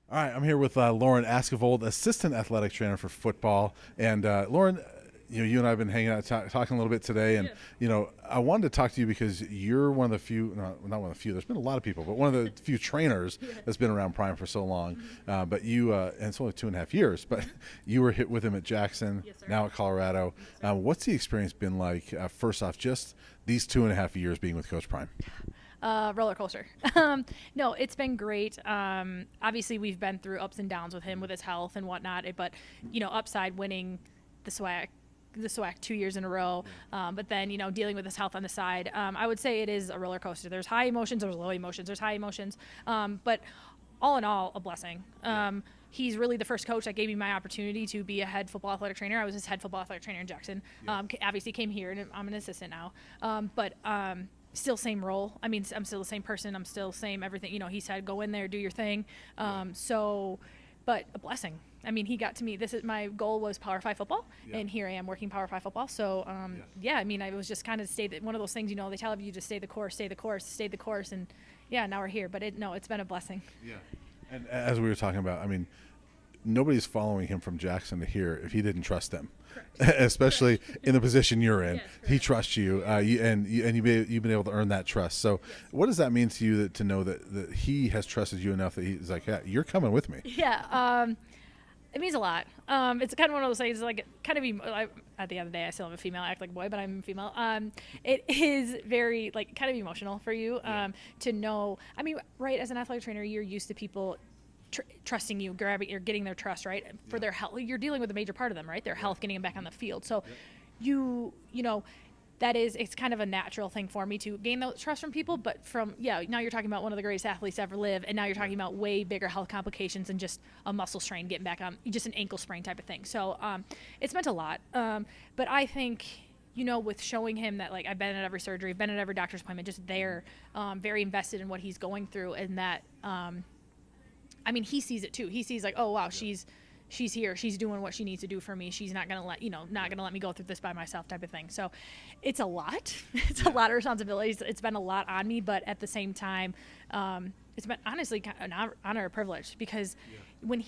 All right, I'm here with Lauren Askevold, assistant athletic trainer for football. And Lauren, you and I have been hanging out, talking a little bit today. And, I wanted to talk to you because you're one of the few, no, not one of the few, there's been a lot of people, but one of the few trainers that's been around Prime for so long. But you, and it's only 2.5 years, but you were hit with him at Jackson, Yes, sir. now at Colorado. What's the experience been like, first off, just these 2.5 years being with Coach Prime? Roller coaster. No, it's been great. Obviously, we've been through ups and downs with him with his health and whatnot. But upside winning the SWAC 2 years in a row. But then dealing with his health on the side. I would say it is a roller coaster. There's high emotions, there's low emotions, there's high emotions. But all in all, a blessing. He's really the first coach that gave me my opportunity to be a head football athletic trainer. I was his head football athletic trainer in Jackson. Obviously came here, and I'm an assistant now. But still same role. I mean, I'm still the same person. I'm still same everything. He said, go in there, do your thing. But a blessing. I mean, he got to me. My goal was Power 5 football, and here I am working Power 5 football. So, I mean, I was just kind of one of those things, they tell you to stay the course, stay the course, stay the course. And, now we're here. But it's been a blessing. Yeah. And as we were talking about, I mean, nobody's following him from Jackson to here if he didn't trust them, especially in the position you're in. He trusts you, you've been able to earn that trust. So, what does that mean to you to know that he has trusted you enough that he's like, yeah, you're coming with me? Yeah. It means a lot. It's kind of one of those things, like, kind of at the end of the day, I still am a female. I act like a boy, but I'm a female. It is very, kind of emotional for you to know. I mean, right, as an athletic trainer, you're used to people trusting you, getting their trust, right, for their health. You're dealing with a major part of them, right, their health, getting them back on the field. So it's kind of a natural thing for me to gain that trust from people. But now you're talking about one of the greatest athletes to ever live, and now you're talking about way bigger health complications than just a muscle strain getting back on, just an ankle sprain type of thing. So it's meant a lot. But I think, with showing him that, I've been at every surgery, been at every doctor's appointment, just there, very invested in what he's going through, and that, I mean, he sees it too. He sees oh wow, she's here. She's doing what she needs to do for me. She's not gonna let me go through this by myself, type of thing. So, it's a lot. It's a lot of responsibilities. It's been a lot on me, but at the same time, it's been honestly an honor, and privilege, because when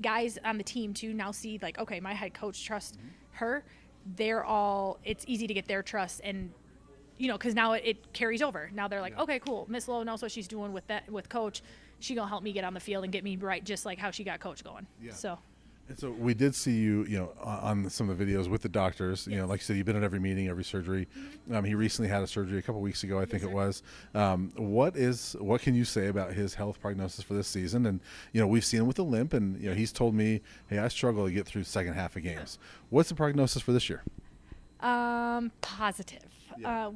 guys on the team too now see okay, my head coach trusts her, it's easy to get their trust, and because now it carries over. Now they're okay, cool. Miss Lowe knows what she's doing with coach. She gonna help me get on the field and get me right, just like how she got coach going. So We did see you, on some of the videos with the doctors. Yes. Like you said, you've been at every meeting, every surgery. He recently had a surgery a couple weeks ago, I think it was. What can you say about his health prognosis for this season? And we've seen him with a limp, and he's told me, hey, I struggle to get through the second half of games. What's the prognosis for this year? Positive.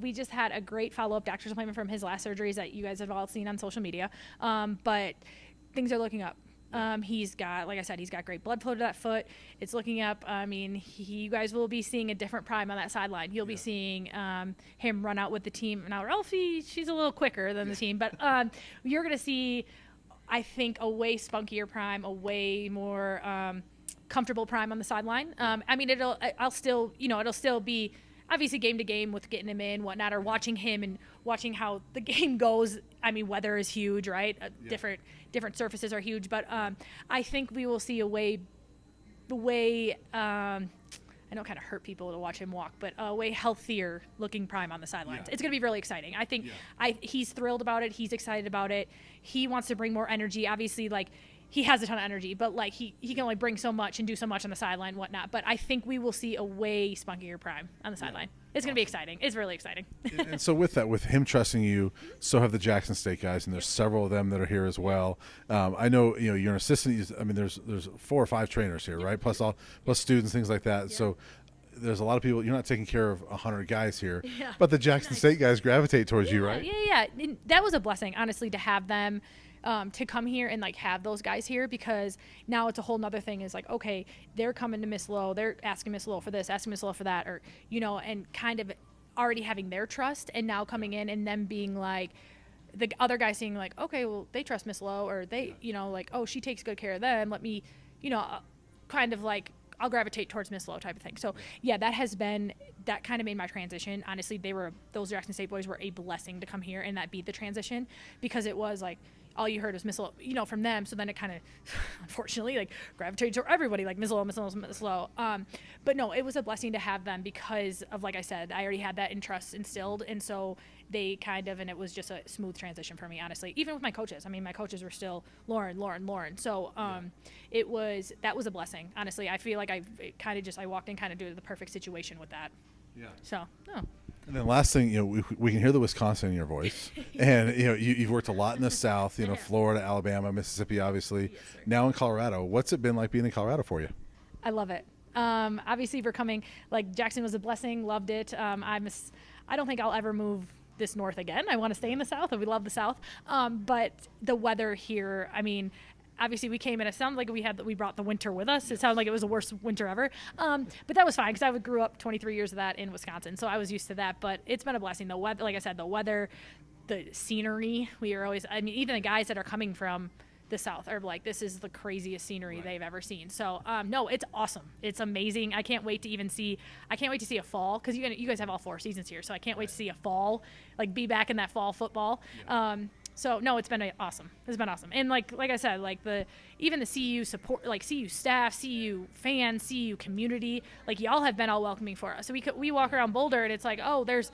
We just had a great follow-up doctor's appointment from his last surgeries that you guys have all seen on social media. But things are looking up. He's got, like I said, he's got great blood flow to that foot. It's looking up. I mean, you guys will be seeing a different Prime on that sideline. You'll be seeing him run out with the team. Now, Ralphie, she's a little quicker than the team, but you're going to see, I think, a way spunkier Prime, a way more comfortable Prime on the sideline. I mean, it'll still be obviously game to game with getting him in, whatnot, or watching him and watching how the game goes. I mean, weather is huge, right? Different surfaces are huge, but I think we will see the way I know it kind of hurt people to watch him walk, but a way healthier looking Prime on the sidelines. It's going to be really exciting. I think he's thrilled about it. He's excited about it. He wants to bring more energy. Obviously, he has a ton of energy, but he can only bring so much and do so much on the sideline and whatnot. But I think we will see a way spunkier Prime on the sideline. It's going to be exciting. It's really exciting. And so with him trusting you, so have the Jackson State guys, and there's several of them that are here as well. I know you're an assistant. I mean, there's 4 or 5 trainers here, right? Plus students, things like that. So there's a lot of people. You're not taking care of 100 guys here, but the Jackson State guys gravitate towards you, right? Yeah. And that was a blessing, honestly, to have them. To come here and have those guys here, because now it's a whole nother thing is okay, they're coming to Miss Lowe, they're asking Miss Lowe for this, asking Miss Lowe for that, or and kind of already having their trust, and now coming in and them being the other guy seeing okay, well, they trust Miss Lowe, or they oh, she takes good care of them, let me kind of I'll gravitate towards Miss Lowe type of thing. So that kind of made my transition. Honestly, those Jackson State boys were a blessing to come here and that be the transition, because it was all you heard was missile, from them. So then it kind of, unfortunately, like gravitated to everybody, like missile. But no, it was a blessing to have them because of, like I said, I already had that trust instilled. And so they and it was just a smooth transition for me, honestly, even with my coaches. I mean, my coaches were still Lauren. So that was a blessing. Honestly, I feel like I walked in kind of due to the perfect situation with that. Yeah. So, And then last thing, we can hear the Wisconsin in your voice, and you've worked a lot in the South, Florida, Alabama, Mississippi, obviously. Yes, sir. Now in Colorado, what's it been like being in Colorado for you? I love it. Obviously, we're coming. Like Jackson was a blessing. Loved it. I don't think I'll ever move this north again. I want to stay in the South, and we love the South. But the weather here, I mean. Obviously, we came in. It sounded like we brought the winter with us. It sounded like it was the worst winter ever. But that was fine because I grew up 23 years of that in Wisconsin, so I was used to that. But it's been a blessing. The weather, like I said, the weather, the scenery. We are always. I mean, even the guys that are coming from the South are like, this is the craziest scenery they've ever seen. So no, it's awesome. It's amazing. I can't wait to see a fall because you guys have all 4 seasons here. So I can't wait to see a fall, like be back in that fall football. Yeah. So no, it's been awesome. It's been awesome. And like I said, like even the CU support, like CU staff, CU fans, CU community, like y'all have been all welcoming for us. So we walk around Boulder and it's like, oh, there's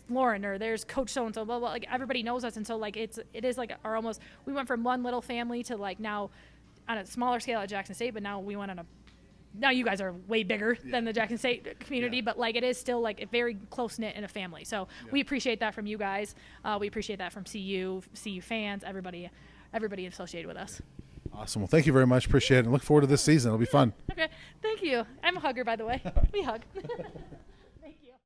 Lauren or there's Coach so and so, blah blah. Like everybody knows us, and so like it is like our almost. We went from one little family to like now on a smaller scale at Jackson State, but now we went on a. Now you guys are way bigger than the Jackson State community, but like it is still like a very close knit in a family. So we appreciate that from you guys. We appreciate that from CU fans, everybody associated with us. Awesome. Well, thank you very much. Appreciate it. And look forward to this season. It'll be fun. Okay. Thank you. I'm a hugger, by the way. We hug.